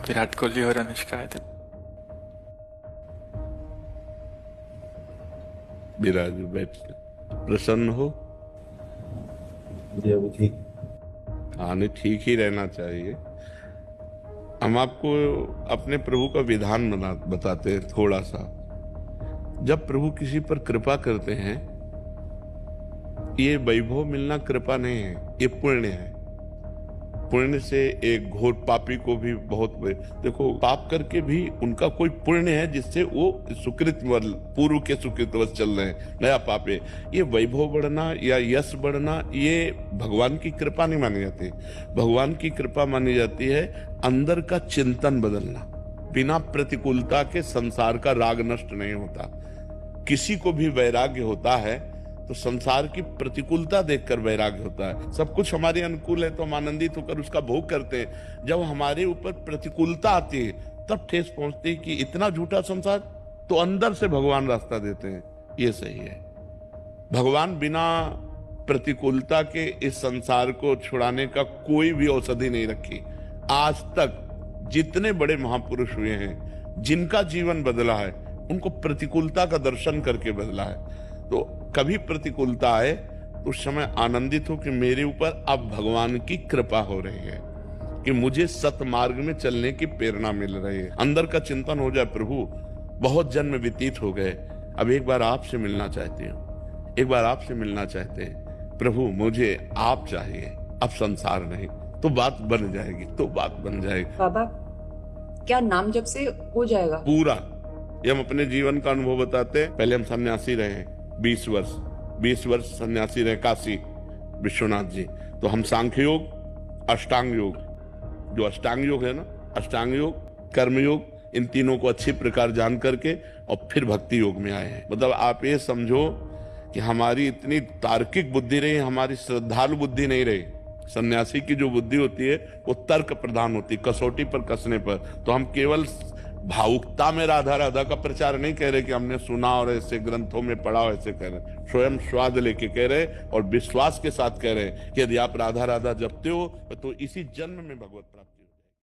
विराट कोहली और अनुष्का है तो विराज बैठ प्रसन्न हो। जी अभी ठीक। हाँ नहीं, ठीक ही रहना चाहिए। हम आपको अपने प्रभु का विधान बताते हैं थोड़ा सा। जब प्रभु किसी पर कृपा करते हैं, ये वैभव मिलना कृपा नहीं है, ये पुण्य है। पुण्य से एक घोर पापी को भी बहुत देखो, पाप करके भी उनका कोई पुण्य है जिससे वो सुकृत पूर्व के सुकृतवश चल रहे हैं, नया पाप है। ये वैभव बढ़ना या यश बढ़ना ये भगवान की कृपा नहीं मानी जाती। भगवान की कृपा मानी जाती है अंदर का चिंतन बदलना। बिना प्रतिकूलता के संसार का राग नष्ट नहीं होता। किसी को भी वैराग्य होता है तो संसार की प्रतिकूलता देखकर वैराग्य होता है। सब कुछ हमारे अनुकूल है तो हम आनंदित होकर उसका भोग करते हैं। जब हमारे ऊपर प्रतिकूलता आती है तब ठेस पहुंचती है कि इतना झूठा संसार, तो अंदर से भगवान रास्ता देते हैं। ये सही है। भगवान बिना प्रतिकूलता के इस संसार को छुड़ाने का कोई भी औषधि नहीं रखी। आज तक जितने बड़े महापुरुष हुए हैं, जिनका जीवन बदला है, उनको प्रतिकूलता का दर्शन करके बदला है। तो कभी प्रतिकूलता आए तो उस समय आनंदित हो कि मेरे ऊपर अब भगवान की कृपा हो रही है, कि मुझे सतमार्ग में चलने की प्रेरणा मिल रही है। अंदर का चिंतन हो जाए, प्रभु बहुत जन्म व्यतीत हो गए, अब एक बार आपसे मिलना चाहते हैं, एक बार आपसे मिलना चाहते हैं प्रभु, मुझे आप चाहिए, अब संसार नहीं। तो बात बन जाएगी, तो बात बन जाएगी। बाबा, क्या नाम जब से हो जाएगा पूरा? ये हम अपने जीवन का अनुभव बताते हैं। पहले हम सन्यासी रहे 20 वर्ष सन्यासी रहे काशी विश्वनाथ जी। तो हम सांख्य योग, अष्टांग योग, जो अष्टांग योग है ना, अष्टांग योग, कर्म योग, इन तीनों को अच्छी प्रकार जान करके और फिर भक्ति योग में आए हैं। मतलब आप ये समझो कि हमारी इतनी तार्किक बुद्धि रही, हमारी श्रद्धालु बुद्धि नहीं रही। सन्यासी की जो बुद्धि होती है वो तर्क प्रधान होती है, कसौटी पर कसने पर। तो हम केवल भावुकता में राधा राधा का प्रचार नहीं कह रहे कि हमने सुना और ऐसे ग्रंथों में पढ़ा और ऐसे कह रहे, स्वयं स्वाद लेके कह रहे और विश्वास के साथ कह रहे कि यदि आप राधा राधा जपते हो तो इसी जन्म में भगवत प्राप्ति